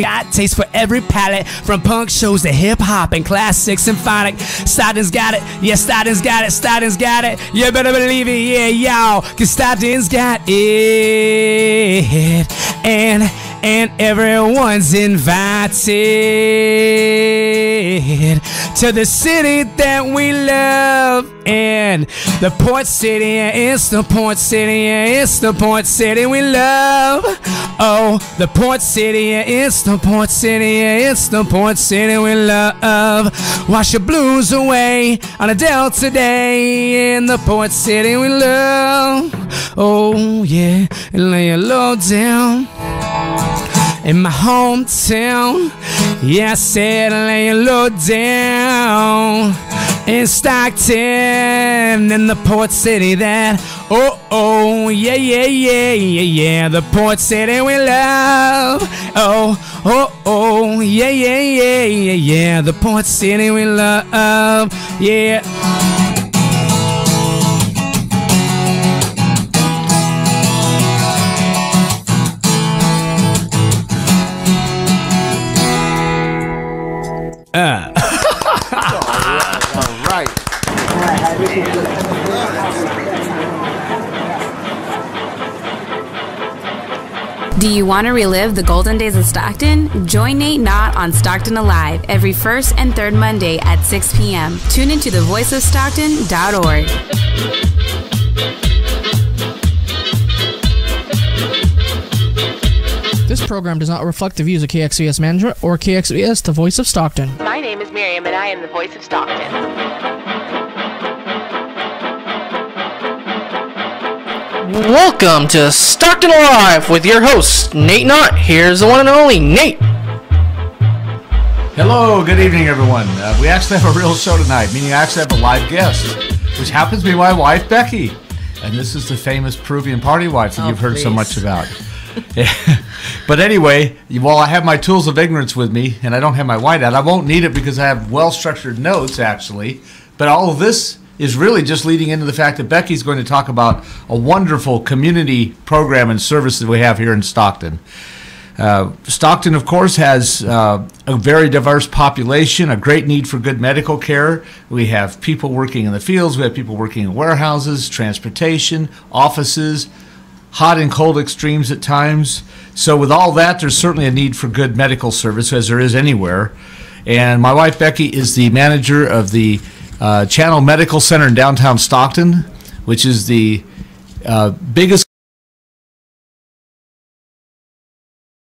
Got taste for every palate, from punk shows to hip-hop and classic symphonic. Stockton's got it, yeah, Stockton's got it, Stockton's got it. You better believe it, yeah, y'all, cause Stockton's got it. And everyone's invited to the city that we love. And the port city, yeah, it's the port city, yeah, it's the port city we love. Oh, the port city, yeah, it's the port city, yeah, it's the port city we love. Wash your blues away on a Delta day in the port city we love. Oh, yeah, and lay your load down in my hometown. Yeah, I said lay your load down in Stockton, in the port city that, oh, yeah, yeah, yeah, yeah, yeah, the port city we love. Oh, yeah, yeah, yeah, yeah, yeah, the port city we love, yeah. All right. Do you want to relive the golden days of Stockton? Join Nate Knodt on Stockton Alive every first and third Monday at 6 p.m. Tune into thevoiceofstockton.org. This program does not reflect the views of KXVS management or KXVS, the voice of Stockton. My name is Miriam, and I am the voice of Stockton. Welcome to Stockton Alive with your host, Nate Knodt. Here's the one and only Nate. Hello, good evening, everyone. We actually have a real show tonight, meaning I actually have a live guest, which happens to be my wife, Becky. And this is the famous Peruvian party wife that you've heard so much about. But anyway, while I have my tools of ignorance with me, and I don't have my whiteout, I won't need it because I have well-structured notes, actually. But all of this is really just leading into the fact that Becky's going to talk about a wonderful community program and service that we have here in Stockton. Stockton, of course, has a very diverse population, a great need for good medical care. We have people working in the fields, we have people working in warehouses, transportation, offices, hot and cold extremes at times. So with all that, there's certainly a need for good medical service, as there is anywhere. And my wife, Becky, is the manager of the Channel Medical Center in downtown Stockton, which is the biggest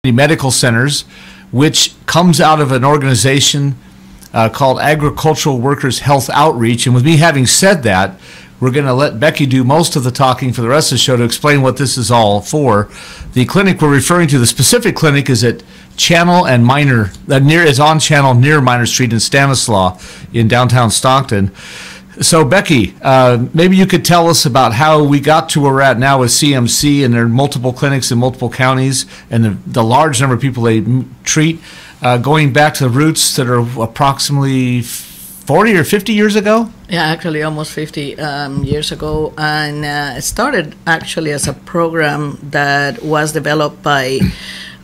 medical centers, which comes out of an organization called Agricultural Workers Health Outreach. And with me having said that, we're going to let Becky do most of the talking for the rest of the show to explain what this is all for. The clinic we're referring to, the specific clinic, is at Channel and Minor, is on Channel near Minor Street in Stanislaus in downtown Stockton. So Becky, maybe you could tell us about how we got to where we're at now with CMC, and there are multiple clinics in multiple counties, and the large number of people they treat, going back to the roots that are approximately 40 or 50 years ago? Yeah, actually almost 50 years ago. And it started actually as a program that was developed by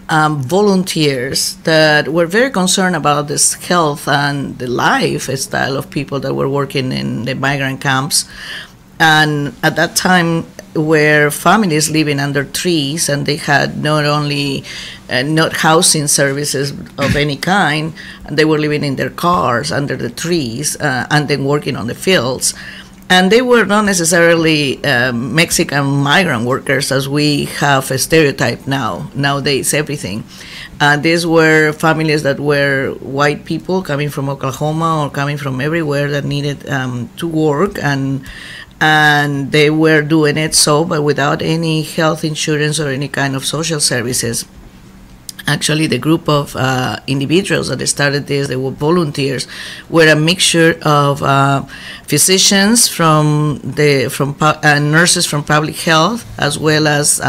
volunteers that were very concerned about this health and the lifestyle of people that were working in the migrant camps. And at that time, were families living under trees, and they had not only not housing services of any kind, and they were living in their cars under the trees and then working on the fields. And they were not necessarily Mexican migrant workers as we have a stereotype nowadays, everything. These were families that were white people coming from Oklahoma or coming from everywhere that needed to work, and they were doing it but without any health insurance or any kind of social services. Actually, the group of individuals that started this, they were volunteers, were a mixture of physicians and nurses from public health, as well as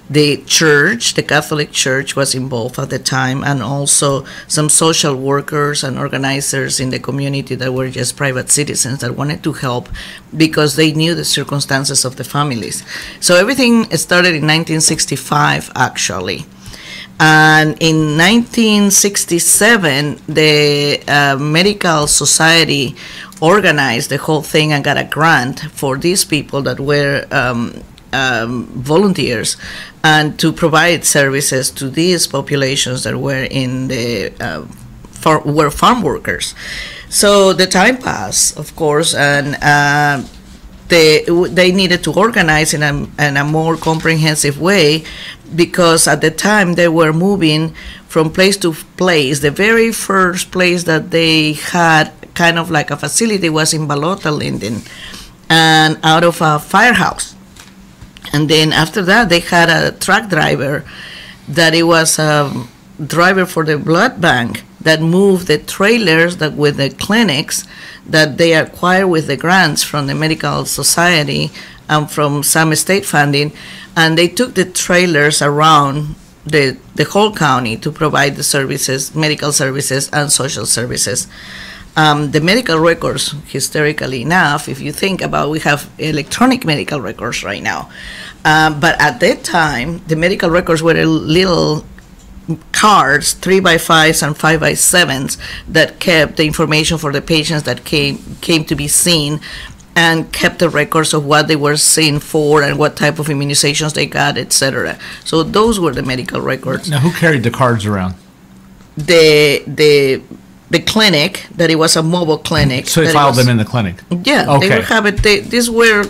the church. The Catholic Church was involved at the time, and also some social workers and organizers in the community that were just private citizens that wanted to help because they knew the circumstances of the families. So everything started in 1965, actually. And in 1967, the Medical Society organized the whole thing and got a grant for these people that were volunteers, and to provide services to these populations that were in the were farm workers. So the time passed, of course, and they needed to organize in a more comprehensive way, because at the time they were moving from place to place. The very first place that they had kind of like a facility was in Balota, Linden, and out of a firehouse. And then after that, they had a truck driver that it was a driver for the blood bank that moved the trailers that with the clinics that they acquired with the grants from the Medical Society and from some state funding, and they took the trailers around the whole county to provide the services, medical services and social services. The medical records, hysterically enough, if you think about, we have electronic medical records right now. But at that time, the medical records were little cards, 3x5s and 5x7s, that kept the information for the patients that came to be seen, and kept the records of what they were seen for and what type of immunizations they got, etc. So those were the medical records. Now, who carried the cards around? The clinic, that it was a mobile clinic. So they filed them in the clinic? Yeah, okay. They would have it. These were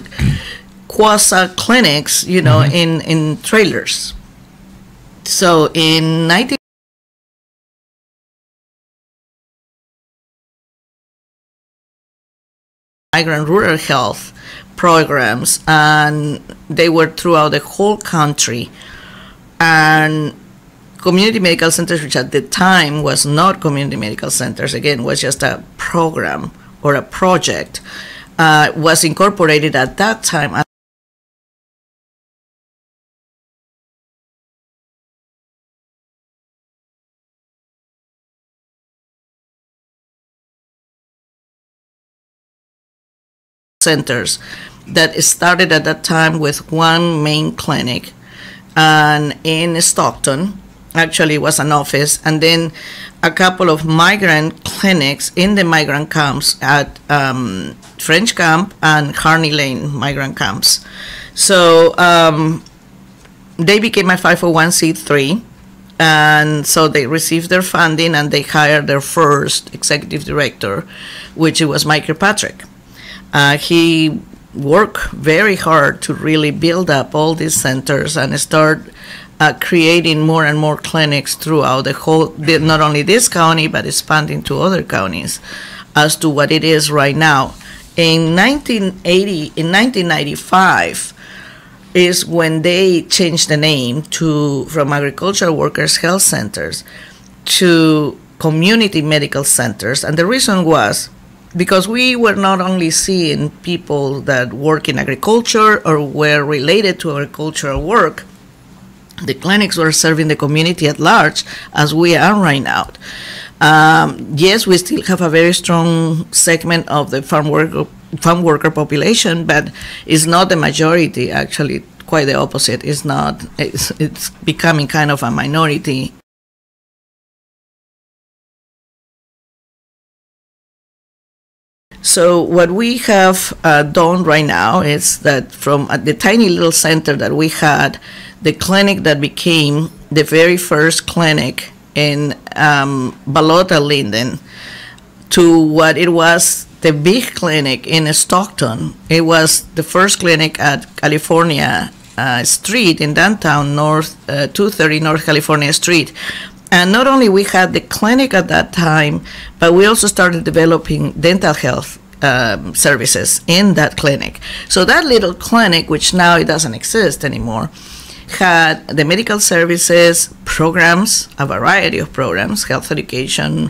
quasi clinics, you know, in trailers. So in 19 migrant rural health programs, and they were throughout the whole country. And community medical centers, which at the time was not community medical centers, again, was just a program or a project, was incorporated at that time. Centers that started at that time with one main clinic, and in Stockton, actually was an office, and then a couple of migrant clinics in the migrant camps at French Camp and Harney Lane migrant camps. So they became a 501c3, and so they received their funding, and they hired their first executive director, which was Mike Kirkpatrick. He worked very hard to really build up all these centers and start creating more and more clinics throughout the whole, not only this county, but expanding to other counties as to what it is right now. In 1995 is when they changed the name from Agricultural Workers Health Centers to Community Medical Centers. And the reason was because we were not only seeing people that work in agriculture or were related to agricultural work, the clinics were serving the community at large, as we are right now. Yes, we still have a very strong segment of the farm worker population, but it's not the majority. Actually, quite the opposite. It's not. It's becoming kind of a minority. So what we have done right now is that from the tiny little center that we had, the clinic that became the very first clinic in Balota, Linden, to what it was the big clinic in Stockton. It was the first clinic at California Street in downtown 230 North California Street. And not only we had the clinic at that time, but we also started developing dental health services in that clinic. So that little clinic, which now it doesn't exist anymore, had the medical services, programs, a variety of programs, health education,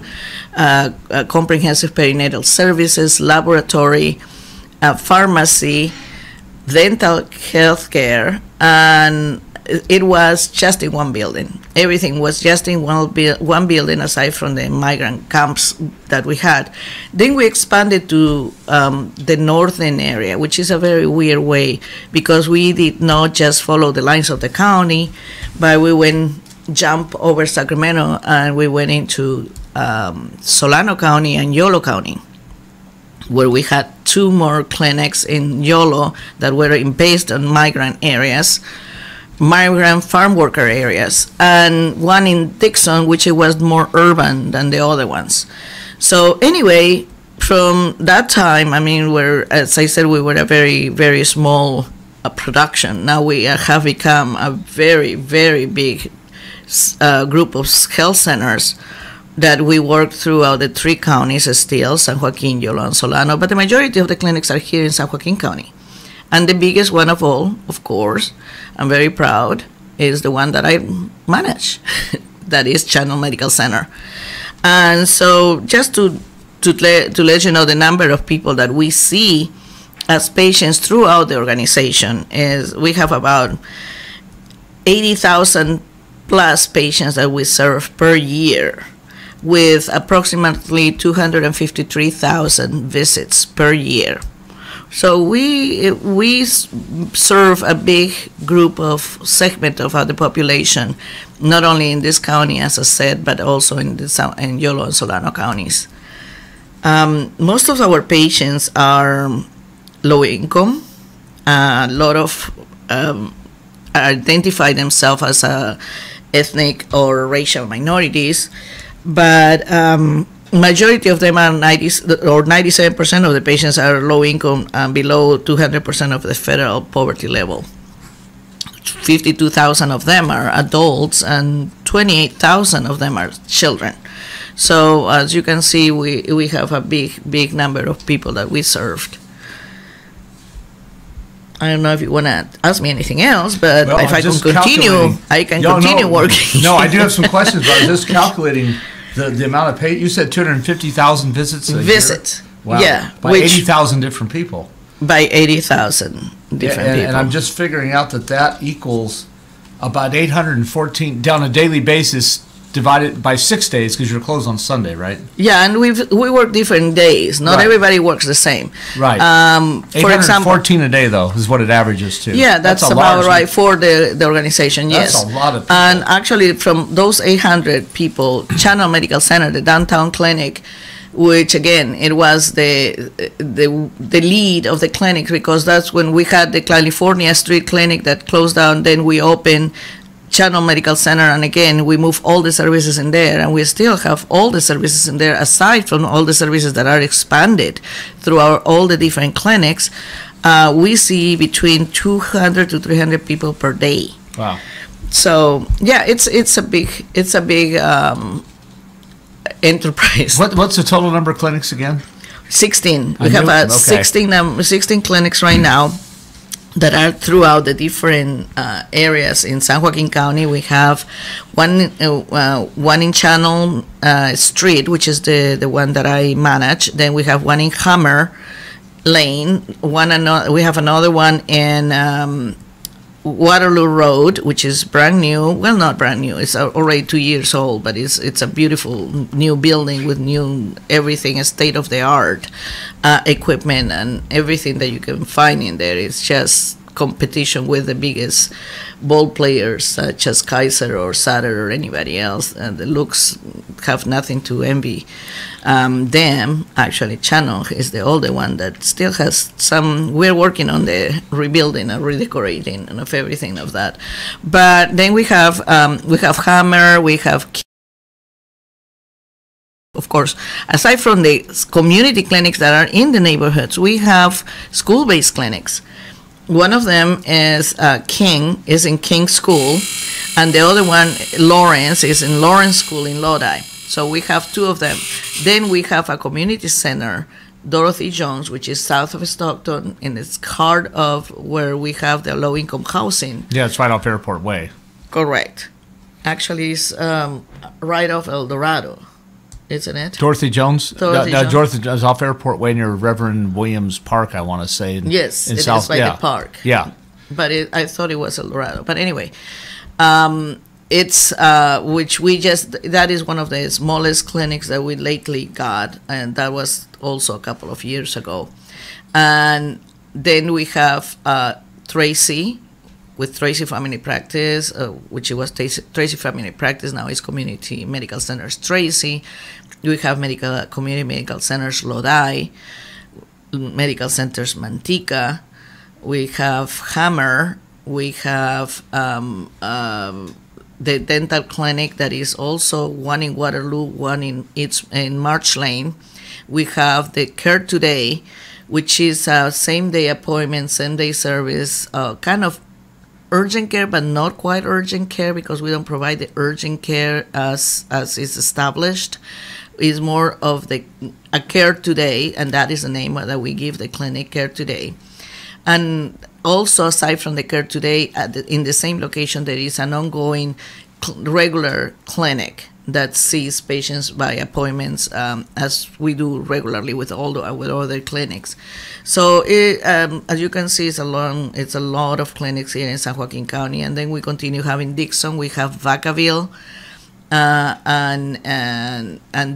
comprehensive perinatal services, laboratory, pharmacy, dental health care, and it was just in one building. Everything was just in one building, aside from the migrant camps that we had. Then we expanded to the northern area, which is a very weird way, because we did not just follow the lines of the county, but we went jumped over Sacramento and we went into Solano County and Yolo County, where we had 2 more clinics in Yolo that were based on migrant areas, migrant farm worker areas, and one in Dixon, which it was more urban than the other ones. So anyway, from that time, I mean, as I said, we were a very, very small production. Now we have become a very, very big group of health centers that we work throughout the 3 counties still, San Joaquin, Yolo, and Solano, but the majority of the clinics are here in San Joaquin County. And the biggest one of all, of course, I'm very proud, is the one that I manage, that is Channel Medical Center. And so just to let you know the number of people that we see as patients throughout the organization is we have about 80,000 plus patients that we serve per year, with approximately 253,000 visits per year. So we serve a big group of segment of the population, not only in this county, as I said, but also in Yolo and Solano counties. Most of our patients are low income. A lot of identify themselves as ethnic or racial minorities, but majority of them are 97% of the patients are low income and below 200% of the federal poverty level. 52,000 of them are adults and 28,000 of them are children. So as you can see, we have a big number of people that we served. I don't know if you want to ask me anything else, but if I can continue, I can continue working. No, I do have some questions, but I was just calculating the amount of you said 250,000 visits a year? Wow. Yeah. By 80,000 different people. By 80,000 different people. And I'm just figuring out that equals about 814 on a daily basis, divided by 6 days, because you're closed on Sunday, right? Yeah, and we work different days. Not everybody works the same. Right. For example, 14 a day, though, is what it averages to. Yeah, that's about right for the organization, yes. That's a lot of people. And actually, from those 800 people, Channel Medical Center, the downtown clinic, which again, it was the lead of the clinic, because that's when we had the California Street Clinic that closed down, then we opened Channel Medical Center, and again, we move all the services in there, and we still have all the services in there, aside from all the services that are expanded through all the different clinics. We see between 200 to 300 people per day. Wow. So yeah, it's a big enterprise. What's the total number of clinics again? 16. We have 16 clinics right now that are throughout the different areas in San Joaquin County. We have one in Channel Street, which is the one that I manage. Then we have one in Hammer Lane. We have another one in Waterloo Road, which is brand new. Well, not brand new. It's already 2 years old, but it's a beautiful new building with new everything, state of the art equipment and everything that you can find in there. It's just competition with the biggest ball players such as Kaiser or Sutter or anybody else. The looks have nothing to envy them. Actually, Channel is the older one that still has some. We're working on the rebuilding and redecorating and of everything of that. But then we have Hammer, we have. Of course, aside from the community clinics that are in the neighborhoods, we have school-based clinics. One of them is in King School, and the other one, Lawrence, is in Lawrence School in Lodi. So we have 2 of them. Then we have a community center, Dorothy Jones, which is south of Stockton, in its heart of where we have the low-income housing. Yeah, it's right off Airport Way. Correct. Actually, it's right off El Dorado. Isn't it? Dorothy Jones? Dorothy Jones off Airport Way near Reverend Williams Park, I want to say. Yes, it South, is by the park. Yeah. But I thought it was El Dorado. But anyway, it's that is one of the smallest clinics that we lately got, and that was also a couple of years ago. And then we have Tracy, with Tracy Family Practice, which it was Tracy Family Practice, now it's Community Medical Centers Tracy. We have Community Medical Centers Lodi, Medical Centers Manteca. We have Hammer. We have the dental clinic that is also one in Waterloo, one in March Lane. We have the Care Today, which is same-day appointment, same-day service, kind of urgent care, but not quite urgent care because we don't provide the urgent care as is established. It's more of a Care Today, and that is the name that we give the clinic, Care Today. And also, aside from the Care Today, in the same location, there is an ongoing regular clinic that sees patients by appointments, as we do regularly with other clinics. So, as you can see, it's a lot of clinics here in San Joaquin County, and then we continue having Dixon. We have Vacaville, and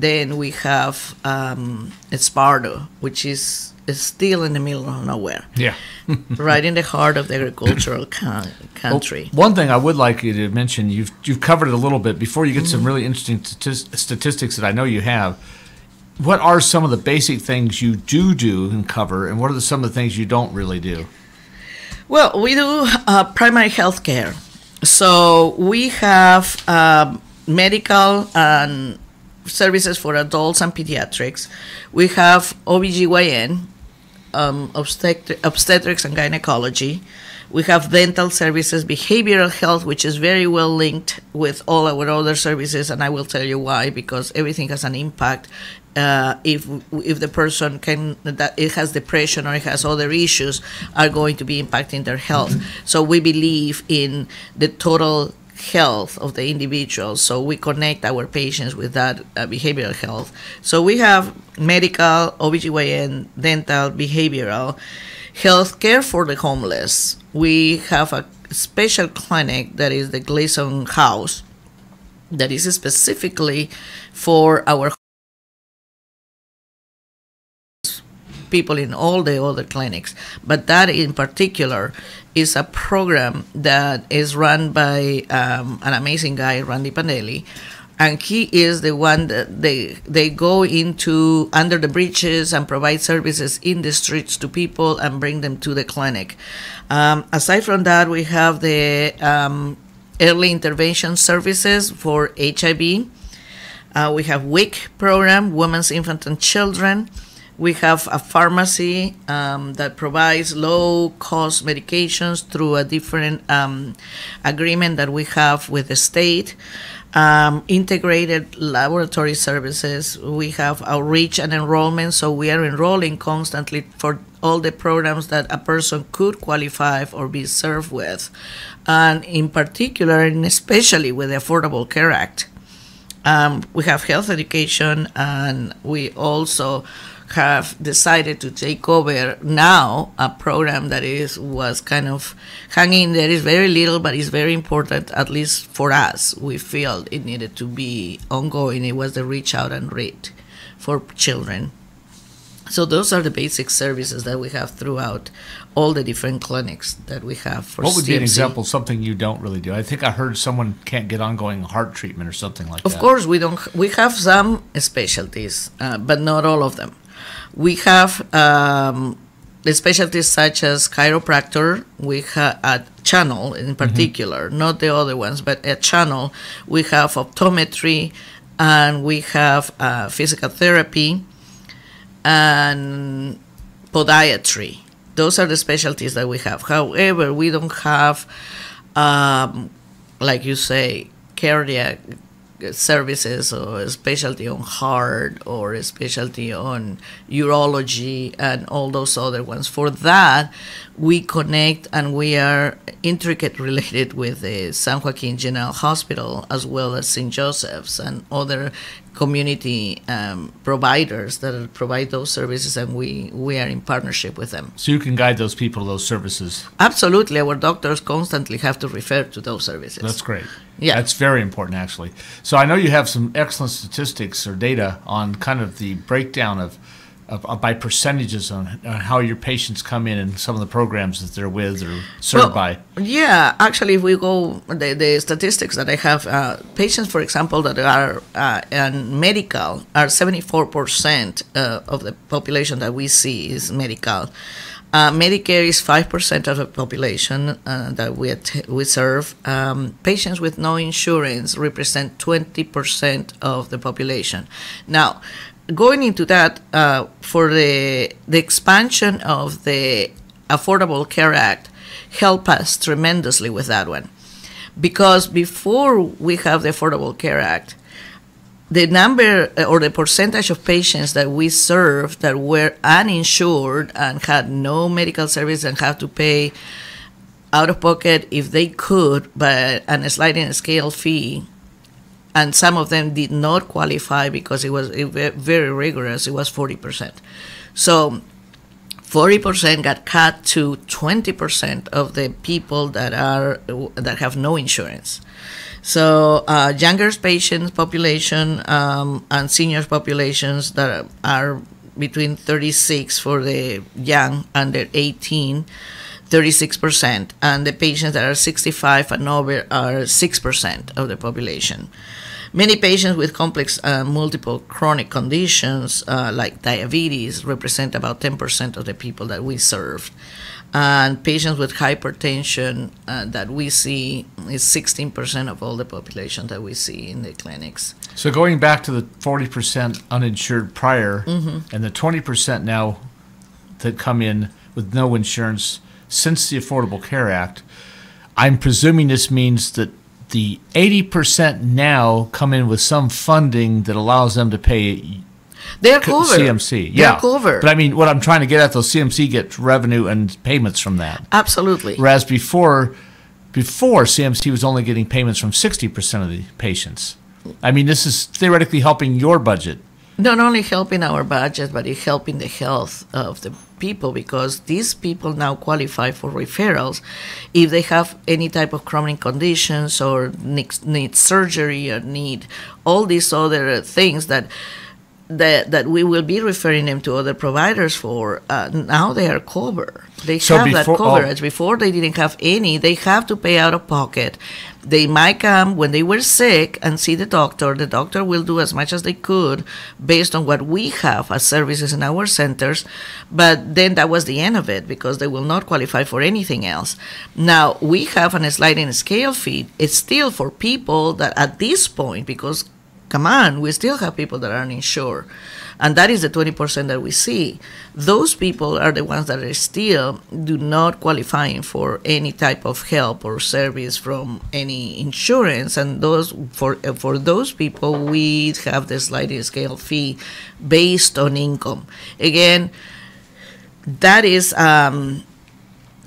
then we have Esparto, which is still in the middle of nowhere. Yeah. Right in the heart of the agricultural country. Well, one thing I would like you to mention, you've covered it a little bit before you get some really interesting statistics that I know you have. What are some of the basic things you do and cover, and what are some of the things you don't really do? Well, we do primary health care. So we have medical and services for adults and pediatrics. We have OBGYN, obstetrics and gynecology. We have dental services, behavioral health, which is very well linked with all our other services, and I will tell you why, because everything has an impact. If the person that it has depression or it has other issues, are going to be impacting their health. So we believe in the total health of the individual, so we connect our patients with that behavioral health. So we have medical, OBGYN, dental, behavioral, health care for the homeless. We have a special clinic that is the Gleason House that is specifically for our people in all the other clinics, but that in particular is a program that is run by an amazing guy, Randy Panelli, and he is the one that they go into under the bridges and provide services in the streets to people and bring them to the clinic. Aside from that, we have the early intervention services for HIV. We have WIC program, Women's, Infant, and Children. We have a pharmacy that provides low-cost medications through a different agreement that we have with the state. Integrated laboratory services. We have outreach and enrollment, so we are enrolling constantly for all the programs that a person could qualify or be served with. And in particular, and especially with the Affordable Care Act. We have health education, and we also have decided to take over now a program that was kind of hanging there. Is very little, but it's very important, at least for us. We feel it needed to be ongoing. It was the Reach Out and Read for children. So those are the basic services that we have throughout all the different clinics that we have for What would be an CMC. example of something you don't really do? I think I heard someone can't get ongoing heart treatment or something like that. Of course, we don't. We have some specialties, but not all of them. We have the specialties such as chiropractor. We have a channel in particular, not the other ones, but a channel. We have optometry, and we have physical therapy and podiatry. Those are the specialties that we have. However, we don't have, like you say, cardiac services or a specialty on heart or a specialty on urology and all those other ones. For that, we connect and we are intricately related with the San Joaquin General Hospital as well as St. Joseph's and other community providers that provide those services, and we are in partnership with them. So you can guide those people to those services. Absolutely. Our doctors constantly have to refer to those services. That's great. Yeah. That's very important, actually. So I know you have some excellent statistics or data on kind of the breakdown of by percentages on how your patients come in and some of the programs that they're with or served by? Yeah, actually, if we go, the statistics that I have, patients, for example, that are in medical are 74% of the population that we see is medical. Medicare is 5% of the population that we serve. Patients with no insurance represent 20% of the population. Now, going into that, for the expansion of the Affordable Care Act help us tremendously with that one. Because before we have the Affordable Care Act, the number or the percentage of patients that we served that were uninsured and had no medical service and had to pay out of pocket if they could, but a sliding scale fee, and some of them did not qualify because it was very rigorous, it was 40%. So 40% got cut to 20% of the people that have no insurance. So younger patients population and seniors populations that are between 36 for the young under 18, 36%, and the patients that are 65 and over are 6% of the population. Many patients with complex multiple chronic conditions like diabetes represent about 10% of the people that we serve. And patients with hypertension that we see is 16% of all the population that we see in the clinics. So going back to the 40% uninsured prior and the 20% now that come in with no insurance since the Affordable Care Act, I'm presuming this means that the 80% now come in with some funding that allows them to pay they're covered. CMC. Yeah. They're covered. But I mean, what I'm trying to get at, though, CMC gets revenue and payments from that. Absolutely. Whereas before CMC was only getting payments from 60% of the patients. I mean, this is theoretically helping your budget. Not only helping our budget, but it's helping the health of the people, because these people now qualify for referrals if they have any type of chronic conditions or need surgery or need all these other things that we will be referring them to other providers for. Now they are covered. They have that coverage. Before they didn't have any. They have to pay out of pocket. They might come when they were sick and see the doctor. The doctor will do as much as they could based on what we have as services in our centers. But then that was the end of it, because they will not qualify for anything else. Now, we have a sliding scale fee. It's still for people that at this point, because come on, we still have people that are uninsured. And that is the 20% that we see. Those people are the ones that are still do not qualifying for any type of help or service from any insurance. And those for those people, we have the sliding scale fee based on income. Again, that is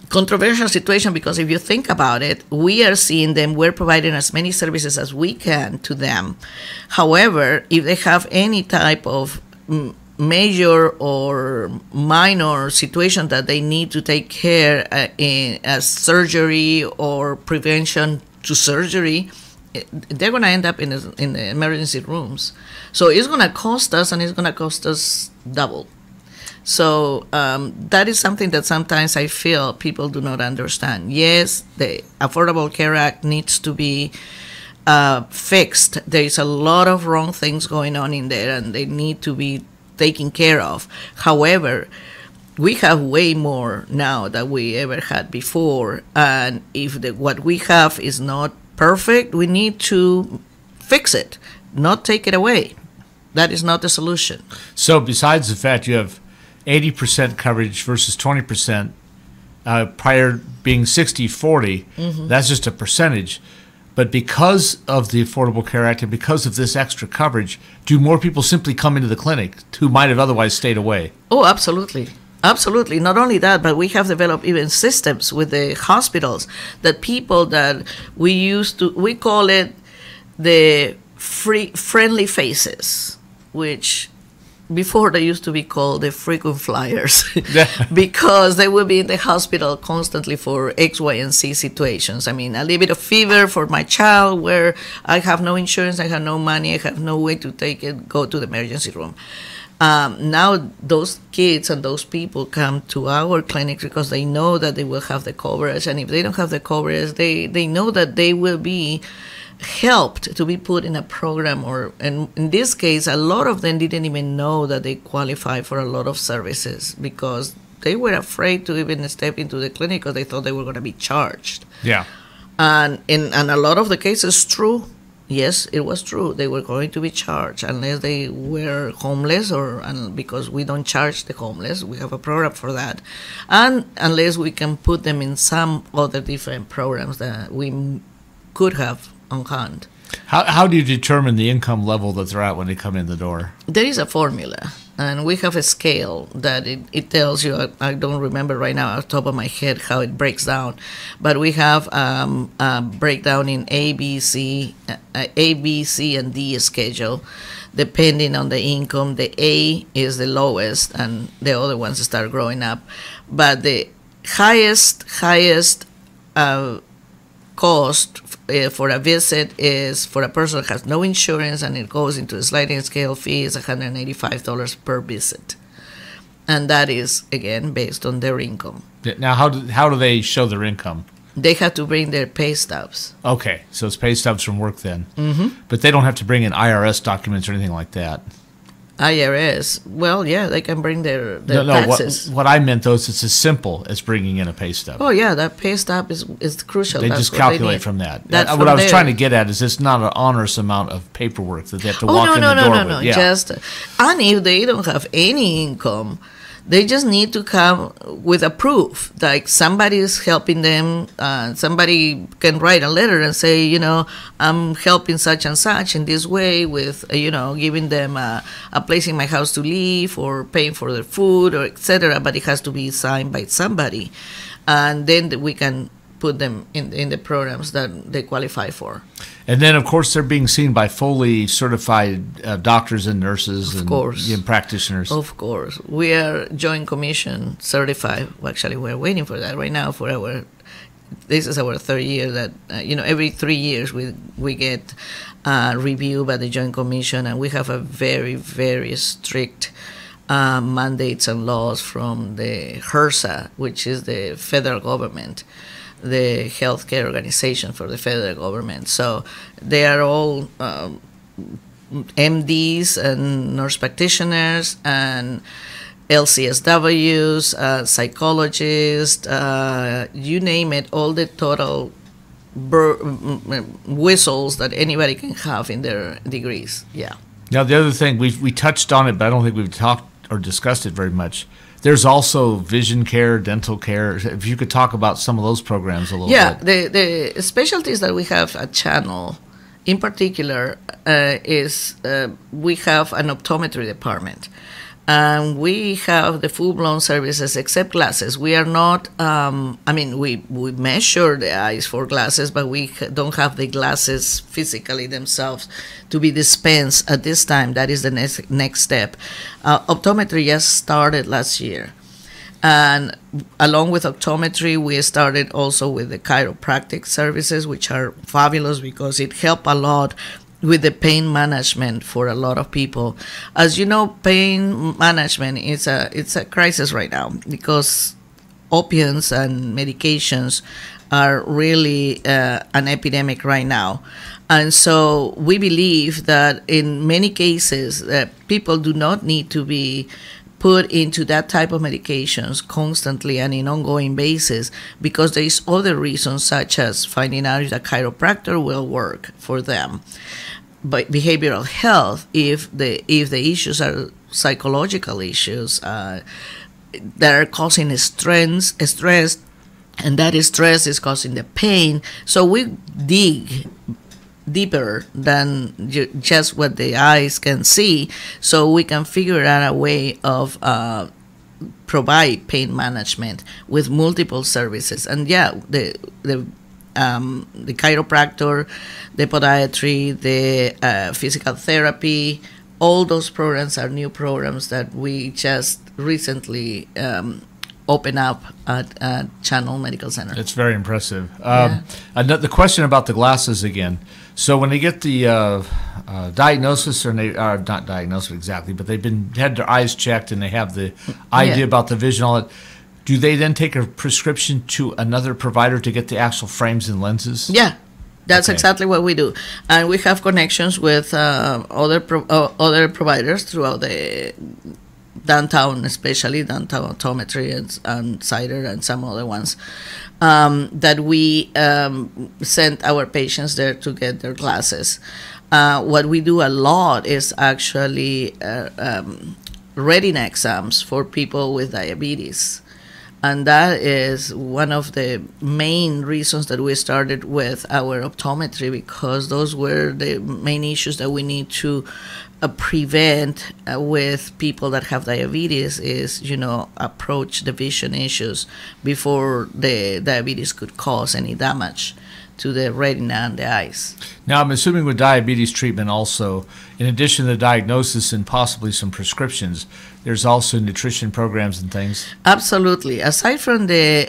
controversial situation, because if you think about it, we are seeing them, we're providing as many services as we can to them. However, if they have any type of major or minor situation that they need to take care as surgery or prevention to surgery, they're going to end up in the emergency rooms. So it's going to cost us, and it's going to cost us double. So that is something that sometimes I feel people do not understand. Yes, the Affordable Care Act needs to be fixed. There is a lot of wrong things going on in there, and they need to be taken care of. However, we have way more now than we ever had before, and if what we have is not perfect, we need to fix it, not take it away. That is not the solution. So besides the fact you have 80% coverage versus 20%, prior being 60-40, that's just a percentage. But because of the Affordable Care Act and because of this extra coverage, do more people simply come into the clinic who might have otherwise stayed away? Oh, absolutely. Absolutely. Not only that, but we have developed even systems with the hospitals that people that we call it the friendly faces, which before they used to be called the frequent flyers, because they will be in the hospital constantly for X, Y, and Z situations. I mean, a little bit of fever for my child where I have no insurance, I have no money, I have no way to go to the emergency room. Now those kids and those people come to our clinic because they know that they will have the coverage, and if they don't have the coverage, they know that they will be helped to be put in a program, and in this case, a lot of them didn't even know that they qualify for a lot of services because they were afraid to even step into the clinic because they thought they were going to be charged. Yeah. And in a lot of the cases, true. Yes, it was true. They were going to be charged unless they were homeless, and because we don't charge the homeless, we have a program for that, and unless we can put them in some other different programs that we could have on hand. How do you determine the income level that they're at when they come in the door? There is a formula, and we have a scale that it tells you. I don't remember right now off the top of my head how it breaks down, but we have a breakdown in A, B, C, and D schedule, depending on the income. The A is the lowest, and the other ones start growing up. But the highest cost for a visit is for a person who has no insurance, and it goes into a sliding scale fee, is $185 per visit, and that is again based on their income. Now, how do they show their income? They have to bring their pay stubs. Okay, so it's pay stubs from work then. Mm-hmm. But they don't have to bring in IRS documents or anything like that. IRS, well, yeah, they can bring their taxes. What I meant, though, is it's as simple as bringing in a pay stub. Oh, yeah, that pay stub is crucial. They just calculate from that. That's what I was trying to get at is it's not an onerous amount of paperwork that they have to walk in the door with. No. Yeah. And if they don't have any income, they just need to come with a proof, like somebody is helping them. Somebody can write a letter and say, I'm helping such and such in this way with, giving them a place in my house to live or paying for their food or etc. But it has to be signed by somebody, and then we can put them in the programs that they qualify for. And then, of course, they're being seen by fully certified doctors and nurses and practitioners. Of course. We are Joint Commission certified. Well, actually, we're waiting for that right now this is our third year that, every 3 years we get reviewed by the Joint Commission, and we have a very, very strict mandates and laws from the HRSA, which is the federal government, the healthcare organization for the federal government. So they are all MDs and nurse practitioners and LCSWs, psychologists, you name it, all the total whistles that anybody can have in their degrees. Yeah. Now, the other thing, we touched on it, but I don't think we've talked or discussed it very much. There's also vision care, dental care. If you could talk about some of those programs a little bit. Yeah, the specialties that we have at Channel, in particular, is we have an optometry department. And we have the full-blown services except glasses. We are not, we measure the eyes for glasses, but we don't have the glasses physically themselves to be dispensed at this time. That is the next step. Optometry just started last year. And along with optometry, we started also with the chiropractic services, which are fabulous because it helped a lot with the pain management for a lot of people. As you know, pain management it's a crisis right now because opiates and medications are really an epidemic right now. And so we believe that in many cases people do not need to be put into that type of medications constantly and in ongoing basis because there is other reasons such as finding out if a chiropractor will work for them. But behavioral health, if the issues are psychological issues that are causing stress, and that stress is causing the pain, so we dig deeper than just what the eyes can see, so we can figure out a way of provide pain management with multiple services. And the chiropractor, the podiatry, the physical therapy, all those programs are new programs that we just recently opened up at Channel Medical Center. It's very impressive. The question about the glasses again. So when they get the diagnosis, or they are not diagnosed exactly, but they've had their eyes checked and they have the idea about the vision, all that. Do they then take a prescription to another provider to get the actual frames and lenses? Yeah, that's exactly what we do, and we have connections with other providers throughout the downtown, especially downtown optometry and Cider and some other ones, that we send our patients there to get their glasses. What we do a lot is actually retina exams for people with diabetes. And that is one of the main reasons that we started with our optometry, because those were the main issues that we need to prevent with people that have diabetes is, approach the vision issues before the diabetes could cause any damage to the retina and the eyes. Now, I'm assuming with diabetes treatment also, in addition to the diagnosis and possibly some prescriptions, there's also nutrition programs and things? Absolutely. Aside from the,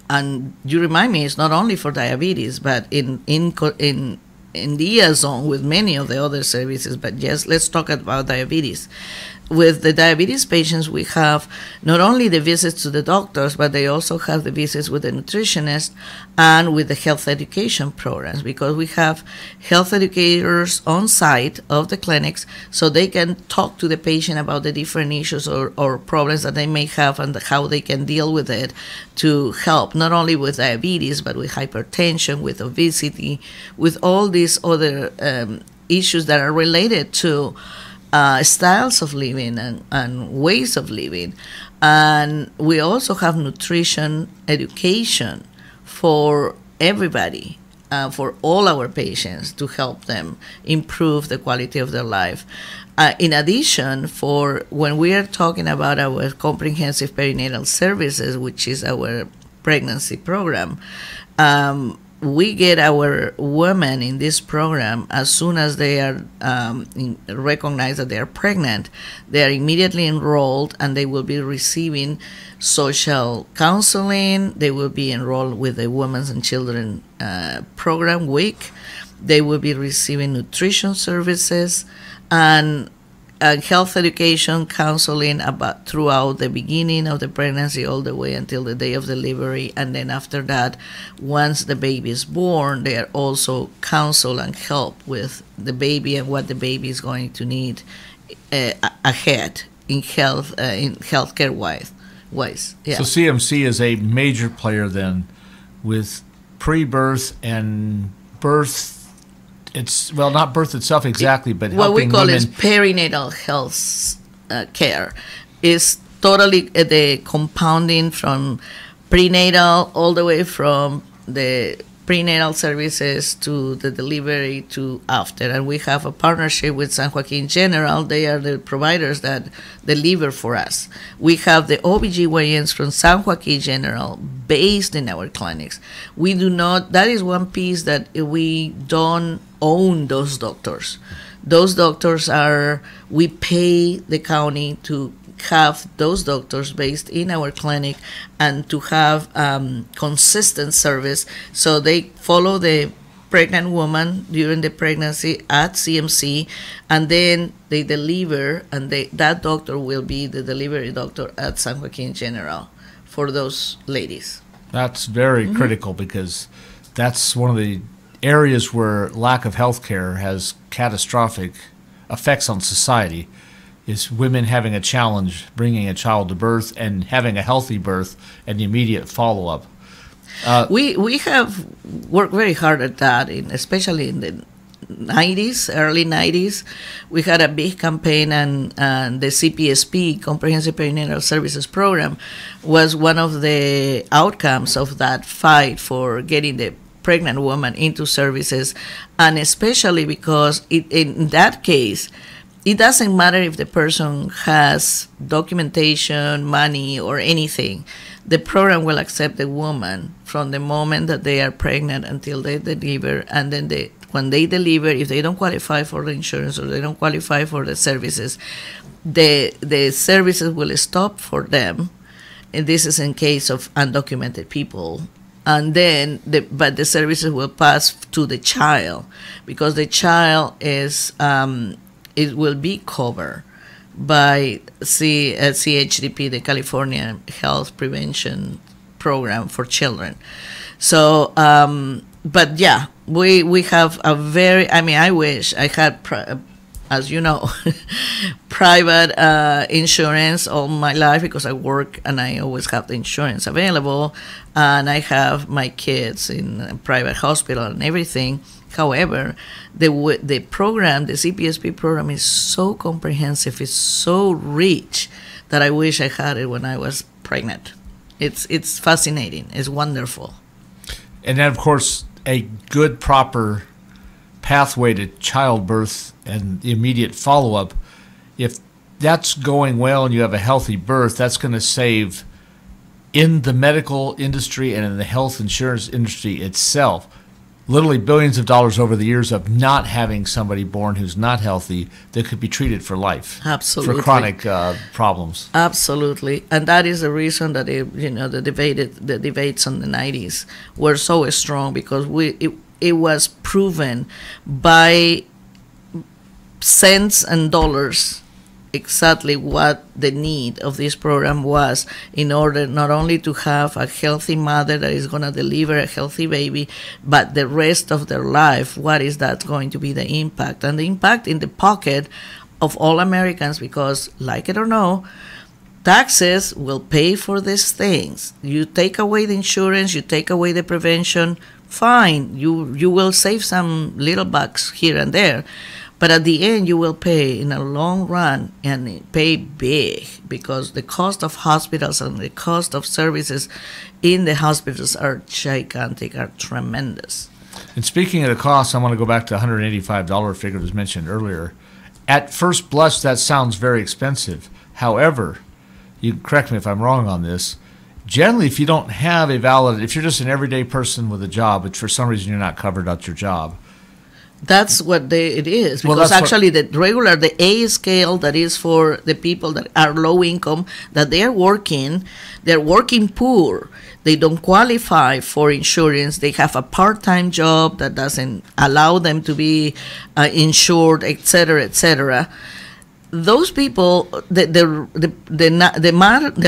and you remind me, it's not only for diabetes, but in liaison with many of the other services, but yes, let's talk about diabetes. With the diabetes patients, we have not only the visits to the doctors, but they also have the visits with the nutritionist and with the health education programs, because we have health educators on site of the clinics so they can talk to the patient about the different issues or problems that they may have and how they can deal with it to help not only with diabetes, but with hypertension, with obesity, with all these other issues that are related to styles of living and ways of living. And we also have nutrition education for everybody, for all our patients, to help them improve the quality of their life. In addition, for when we are talking about our comprehensive perinatal services, which is our pregnancy program, we get our women in this program as soon as they are recognized that they are pregnant. They are immediately enrolled, and they will be receiving social counseling. They will be enrolled with the Women's and Children program week. They will be receiving nutrition services and health education counseling about throughout the beginning of the pregnancy all the way until the day of delivery. And then after that, once the baby is born, they are also counsel and help with the baby and what the baby is going to need ahead in healthcare wise. Yeah. So CMC is a major player then with pre-birth and birth. It's, well, not birth itself exactly, but helping what we call women. is perinatal health care. Is totally the compounding from prenatal all the way from the prenatal services to the delivery to after. And we have a partnership with San Joaquin General. They are the providers that deliver for us. We have the OBGYNs from San Joaquin General based in our clinics. We do not, that is one piece that we don't own those doctors. Those doctors are, we pay the county to have those doctors based in our clinic and to have consistent service, so they follow the pregnant woman during the pregnancy at CMC, and then they deliver, and that doctor will be the delivery doctor at San Joaquin General for those ladies. That's very critical, because that's one of the areas where lack of health care has catastrophic effects on society, is women having a challenge bringing a child to birth and having a healthy birth and the immediate follow-up. We have worked very hard at that, especially in the 90s, early 90s. We had a big campaign, and the CPSP, Comprehensive Perinatal Services Program, was one of the outcomes of that fight for getting the pregnant woman into services, and especially because in that case, it doesn't matter if the person has documentation, money, or anything. The program will accept the woman from the moment that they are pregnant until they deliver, and then when they deliver, if they don't qualify for the insurance or they don't qualify for the services, the services will stop for them. And this is in case of undocumented people and then but the services will pass to the child, because the child is it will be covered by CHDP, the California Health Prevention Program for Children. So, but yeah, we have a very, I mean, I wish I had, as you know, private insurance all my life, because I work and I always have the insurance available, and I have my kids in a private hospital and everything. However, the program, the CPSP program, is so comprehensive, it's so rich, that I wish I had it when I was pregnant. It's fascinating. It's wonderful. And then, of course, a good, proper pathway to childbirth and the immediate follow-up. If that's going well and you have a healthy birth, that's going to save, in the medical industry and in the health insurance industry itself, literally billions of dollars over the years of not having somebody born who's not healthy that could be treated for life. Absolutely. For chronic problems. Absolutely. And that is the reason that the debates on the 90s were so strong, because it was proven by cents and dollars exactly what the need of this program was, in order not only to have a healthy mother that is going to deliver a healthy baby, but the rest of their life, what is that going to be the impact? And the impact in the pocket of all Americans, because, like it or no, taxes will pay for these things. You take away the insurance, you take away the prevention, fine, you will save some little bucks here and there. But at the end, you will pay in a long run, and pay big, because the cost of hospitals and the cost of services in the hospitals are gigantic, are tremendous. And speaking of the cost, I want to go back to the $185 figure that was mentioned earlier. At first blush, that sounds very expensive. However, you can correct me if I'm wrong on this, generally, if you don't have a valid, if you're just an everyday person with a job, but for some reason you're not covered at your job, that's what it is, because well, actually the A scale, that is for the people that are low income, that they're working poor, they don't qualify for insurance, they have a part-time job that doesn't allow them to be insured, etc., etc. Those people, the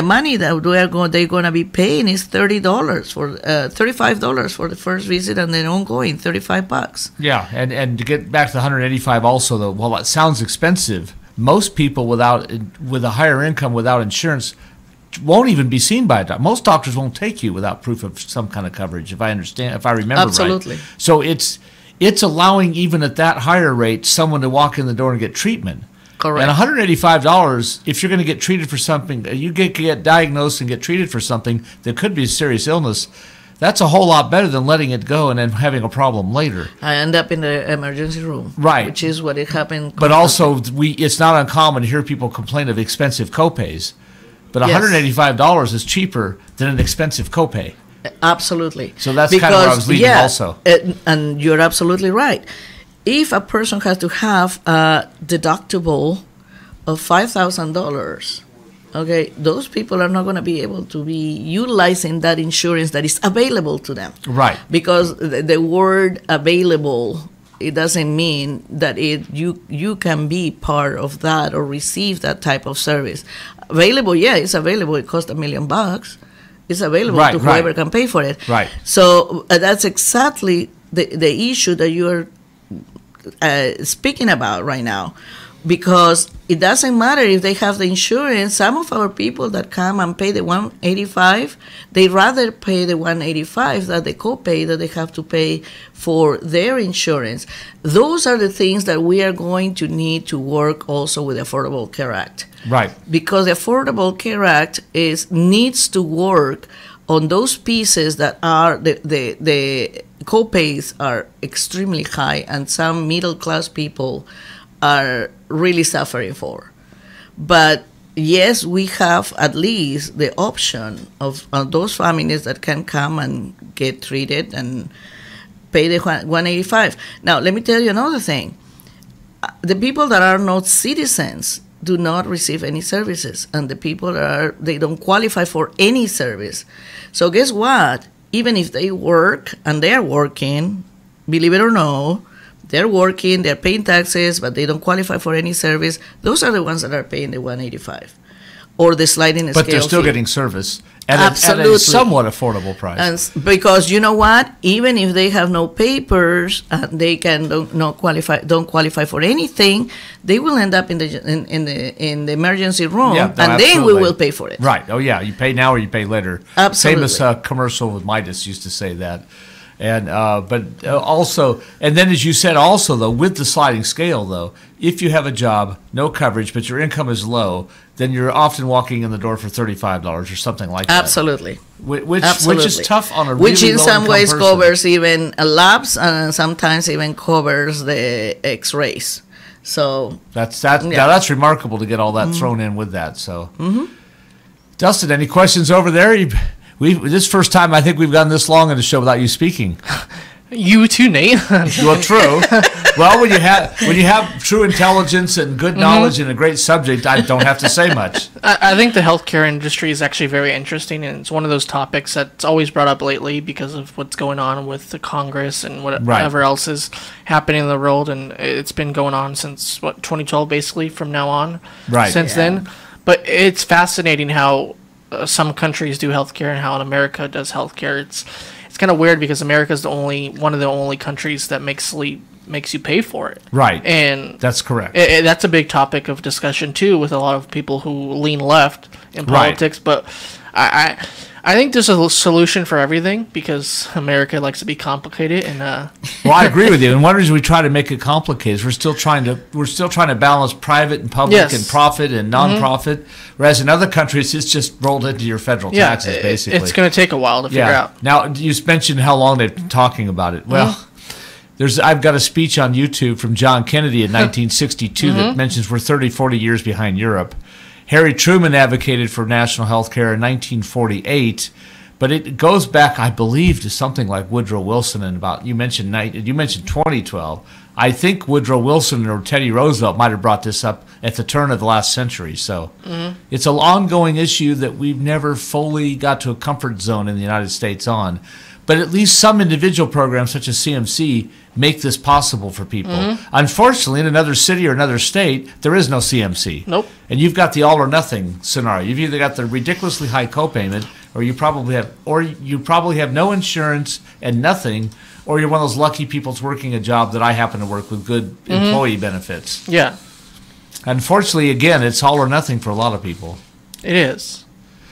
money that they're going to be paying is $35 for the first visit, and then ongoing $35. Yeah, and to get back to the 185 also, though, while that sounds expensive, most people with a higher income without insurance won't even be seen by a doctor. Most doctors won't take you without proof of some kind of coverage, if I remember Absolutely. right. So it's allowing, even at that higher rate, someone to walk in the door and get treatment. Correct. And $185, if you're going to get treated for something, you get diagnosed and get treated for something that could be a serious illness, that's a whole lot better than letting it go and then having a problem later. I end up in the emergency room. Right. Which is what it happened. But also, it's not uncommon to hear people complain of expensive copays. But $185 is cheaper than an expensive copay. Absolutely. So that's kind of where I was leading also. And you're absolutely right. If a person has to have a deductible of $5,000, okay, those people are not going to be able to be utilizing that insurance that is available to them. Right. Because the word available, it doesn't mean that you can be part of that or receive that type of service. Available, yeah, it's available. It costs $1 million. It's available to whoever can pay for it. Right. So that's exactly the issue that you are speaking about right now, because it doesn't matter if they have the insurance. Some of our people that come and pay the $185, they rather pay the $185 than the copay that they have to pay for their insurance. Those are the things that we are going to need to work also with the Affordable Care Act. Right. Because the Affordable Care Act needs to work on those pieces that are the copays are extremely high, and some middle class people are really suffering for. But yes, we have at least the option of those families that can come and get treated and pay the $185. Now, let me tell you another thing. The people that are not citizens do not receive any services, and the people that they don't qualify for any service. So guess what? even if they work, and they're working, believe it or not, they're working, they're paying taxes, but they don't qualify for any service. Those are the ones that are paying the $185 or the sliding scale. But they're still fee. Getting service at Absolutely. a somewhat affordable price. And because you know what, even if they have no papers, they don't qualify for anything, they will end up in the emergency room, Yeah, no, and then we absolutely. will pay for it. Right. Oh, yeah. You pay now or you pay later. Absolutely. Famous commercial with Midas used to say that. And also, and then as you said, also though, with the sliding scale though, if you have a job, no coverage, but your income is low, then you're often walking in the door for $35 or something like that. Absolutely. Which Absolutely. is tough on a really which in some low-income ways person. covers even a labs, and sometimes even covers the X-rays. So That's Yeah. now that's remarkable to get all that thrown in with that. So, Dustin, any questions over there? This first time I think we've gone this long in the show without you speaking. You too, Nate. Well, true. Well, when you have true intelligence and good knowledge and a great subject, I don't have to say much. I think the healthcare industry is actually very interesting, and it's one of those topics that's always brought up lately because of what's going on with the Congress and whatever else is happening in the world, and it's been going on since 2012, basically from now on. Right. Since then, but it's fascinating how some countries do healthcare and how America does healthcare. It's kind of weird because America is one of the only countries that makes you pay for it. Right. And that's correct. That's a big topic of discussion too with a lot of people who lean left in politics. But I think there's a solution for everything because America likes to be complicated. And well, I agree with you. And one reason we try to make it complicated is we're still trying to balance private and public and profit and nonprofit. Whereas in other countries, it's just rolled into your federal taxes, basically. It's going to take a while to figure out. Now, you mentioned how long they've been talking about it. Well, I've got a speech on YouTube from John Kennedy in 1962 that mentions we're 30, 40 years behind Europe. Harry Truman advocated for national health care in 1948, but it goes back, I believe, to something like Woodrow Wilson and you mentioned 2012. I think Woodrow Wilson or Teddy Roosevelt might have brought this up at the turn of the last century. So it's an ongoing issue that we've never fully got to a comfort zone in the United States on. But at least some individual programs, such as CMC, make this possible for people. Unfortunately, in another city or another state, there is no CMC. Nope. And you've got the all or nothing scenario. You've either got the ridiculously high copayment, or you probably have no insurance and nothing, or you're one of those lucky people that's working a job that I happen to work with good employee benefits. Yeah. Unfortunately, again, it's all or nothing for a lot of people. It is.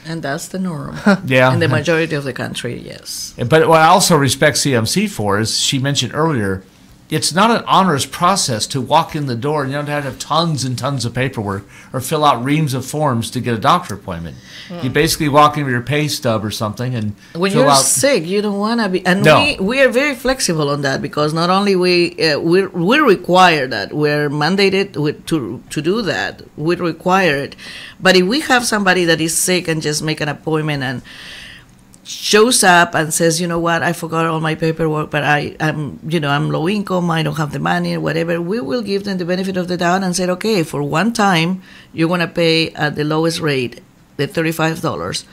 And that's the norm. Yeah. In the majority of the country, yes. But what I also respect CMC for is, she mentioned earlier, it's not an onerous process to walk in the door and you don't have to have tons and tons of paperwork or fill out reams of forms to get a doctor appointment. You basically walk in with your pay stub or something and when fill you're out. sick, you don't want to be. And No. we are very flexible on that because not only we require that, we're mandated to do that. We require it. But if we have somebody that is sick and just make an appointment and shows up and says, you know what, I forgot all my paperwork, but I'm low income, I don't have the money, whatever, we will give them the benefit of the doubt and say, okay, for one time, you're going to pay at the lowest rate, the $35,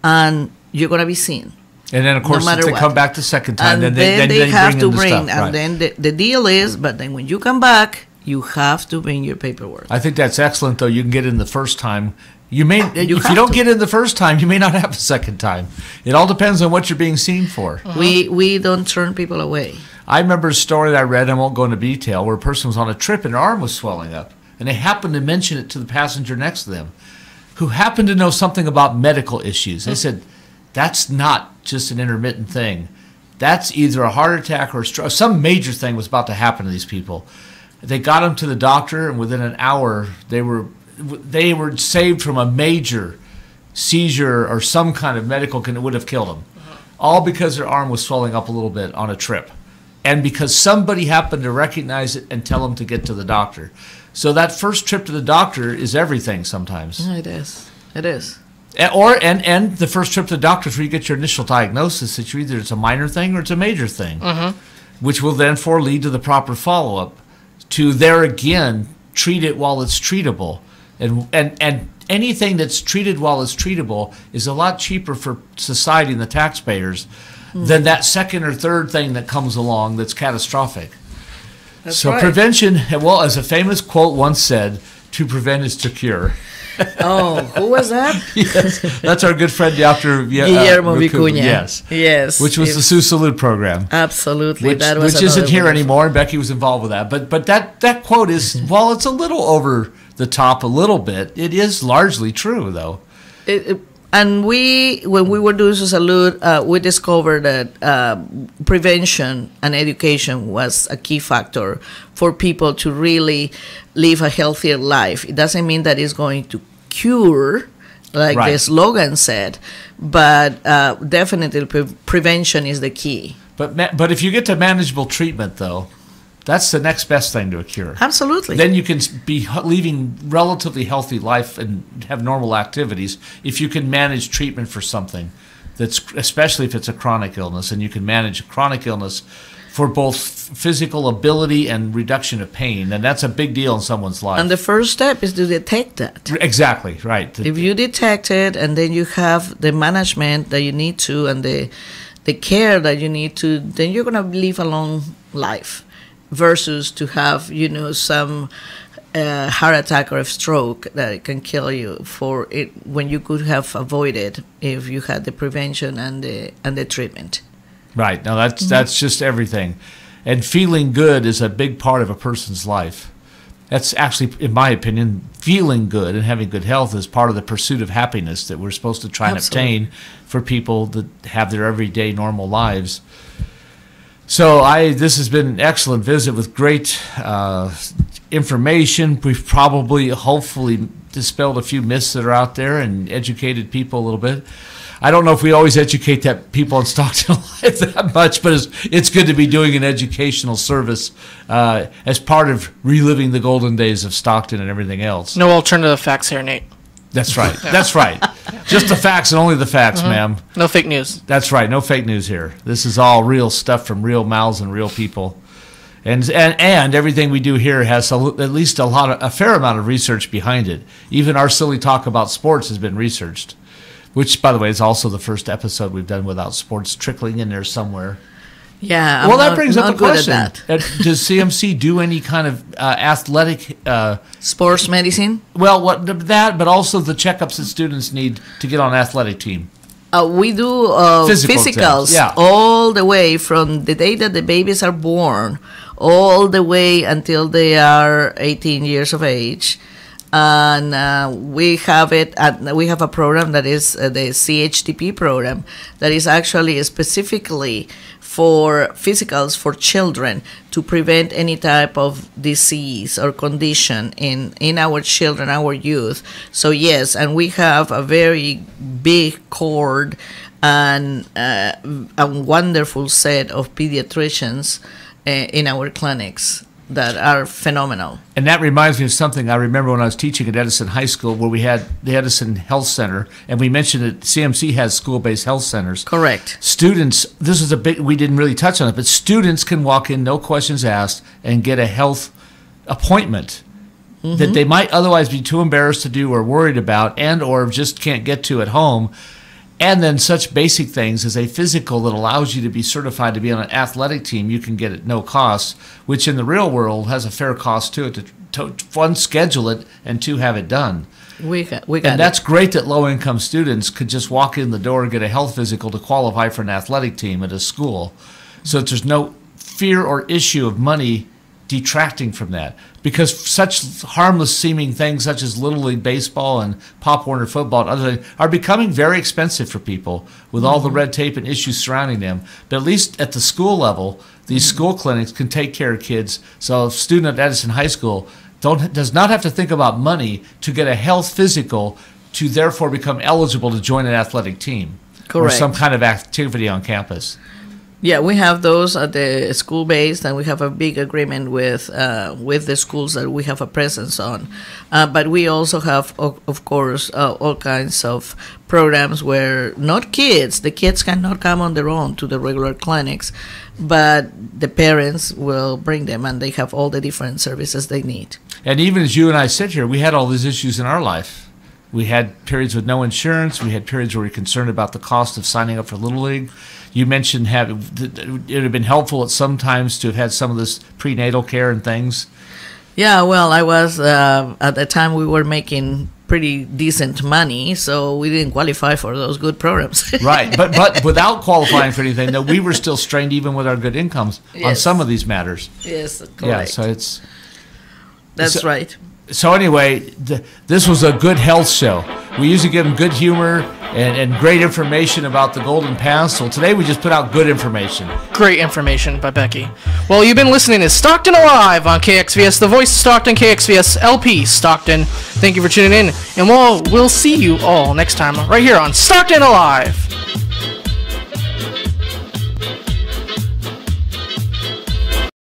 and you're going to be seen. And then, of course, no if they what. come back the second time, And then they have to bring in the bring, stuff. and then the deal is, but then when you come back, you have to bring your paperwork. I think that's excellent, though. You can get in the first time. If you have don't to. get in the first time, you may not have a second time. It all depends on what you're being seen for. We don't turn people away. I remember a story that I read, I won't go into detail, where a person was on a trip and their arm was swelling up. And they happened to mention it to the passenger next to them, who happened to know something about medical issues. They said, that's not just an intermittent thing. That's either a heart attack or a stroke. Some major thing was about to happen to these people. They got them to the doctor, and within an hour, they were saved from a major seizure or some kind of medical that would have killed them. All because their arm was swelling up a little bit on a trip. And because somebody happened to recognize it and tell them to get to the doctor. So that first trip to the doctor is everything sometimes. It is. It is. And the first trip to the doctor is where you get your initial diagnosis that either it's a minor thing or it's a major thing, which will then lead to the proper follow-up to there again treat it while it's treatable. And anything that's treated while it's treatable is a lot cheaper for society and the taxpayers than that second or third thing that comes along that's catastrophic. That's so right. prevention, well, as a famous quote once said, to prevent is to cure. Oh, who was that? Yes, that's our good friend Dr. Guillermo Vicuña. Yes, yes, which was the Sioux Salute program. Absolutely, which isn't here anymore. And Becky was involved with that. But that quote is, while it's a little over the top, a little bit, it is largely true, though. And when we were doing Salute, we discovered that prevention and education was a key factor for people to really live a healthier life. It doesn't mean that it's going to cure, like the slogan said, but definitely prevention is the key. But if you get to manageable treatment, though, that's the next best thing to a cure. Absolutely. Then you can be leading relatively healthy life and have normal activities if you can manage treatment for something that's, especially if it's a chronic illness, and you can manage a chronic illness for both physical ability and reduction of pain, and that's a big deal in someone's life. And the first step is to detect that. Exactly, right. If you detect it, and then you have the management that you need to, and the care that you need to, then you're going to live a long life. Versus to have, some heart attack or a stroke that it can kill you for it when you could have avoided if you had the prevention and the treatment. Right. Now that's just everything, and feeling good is a big part of a person's life. That's actually, in my opinion, feeling good and having good health is part of the pursuit of happiness that we're supposed to try and obtain for people that have their everyday normal lives. So this has been an excellent visit with great information. We've probably, hopefully, dispelled a few myths that are out there and educated people a little bit. I don't know if we always educate people in Stockton Live that much, but it's good to be doing an educational service as part of reliving the golden days of Stockton and everything else. No alternative facts here, Nate. That's right. That's right. Just the facts and only the facts, ma'am. No fake news. That's right. No fake news here. This is all real stuff from real mouths and real people. And everything we do here has at least a fair amount of research behind it. Even our silly talk about sports has been researched, which, by the way, is also the first episode we've done without sports trickling in there somewhere. Yeah. Well, that brings up the question. Does CMC do any kind of athletic... sports medicine? Well, but also the checkups that students need to get on an athletic team. We do physicals all the way from the day that the babies are born all the way until they are 18 years of age. And we have a program that is the CHTP program that is actually specifically for physicals for children to prevent any type of disease or condition in our children, our youth. So yes, and we have a very big cord and a wonderful set of pediatricians in our clinics that are phenomenal. And that reminds me of something I remember when I was teaching at Edison High School, where we had the Edison Health Center, and we mentioned that CMC has school-based health centers. Correct. Students, this is we didn't really touch on it, but students can walk in, no questions asked, and get a health appointment that they might otherwise be too embarrassed to do or worried about and or just can't get to at home. And then such basic things as a physical that allows you to be certified to be on an athletic team you can get at no cost, which in the real world has a fair cost to it to one, schedule it, and two, have it done. We got and that's great that low-income students could just walk in the door and get a health physical to qualify for an athletic team at a school. So that there's no fear or issue of money detracting from that, because such harmless seeming things such as Little League Baseball and Pop Warner football and other things are becoming very expensive for people with all the red tape and issues surrounding them. But at least at the school level, these school clinics can take care of kids. So a student at Edison High School does not have to think about money to get a health physical to therefore become eligible to join an athletic team. Correct. Or some kind of activity on campus. Yeah, we have those at the school base, and we have a big agreement with the schools that we have a presence on. But we also have, of course, all kinds of programs where the kids cannot come on their own to the regular clinics, but the parents will bring them, and they have all the different services they need. And even as you and I sit here, we had all these issues in our life. We had periods with no insurance. We had periods where we were concerned about the cost of signing up for Little League. You mentioned it would have been helpful at some times to have had some of this prenatal care and things. Yeah, well, I was, at the time we were making pretty decent money, so we didn't qualify for those good programs. Right, but without qualifying for anything, though, we were still strained even with our good incomes on some of these matters. Yes, correct. Yeah, so That's right. So anyway, this was a good health show. We usually give them good humor and great information about the Golden Pass. So today we just put out good information. Great information by Becky. Well, you've been listening to Stockton Alive on KXVS, the voice of Stockton, KXVS LP Stockton. Thank you for tuning in, and we'll see you all next time right here on Stockton Alive.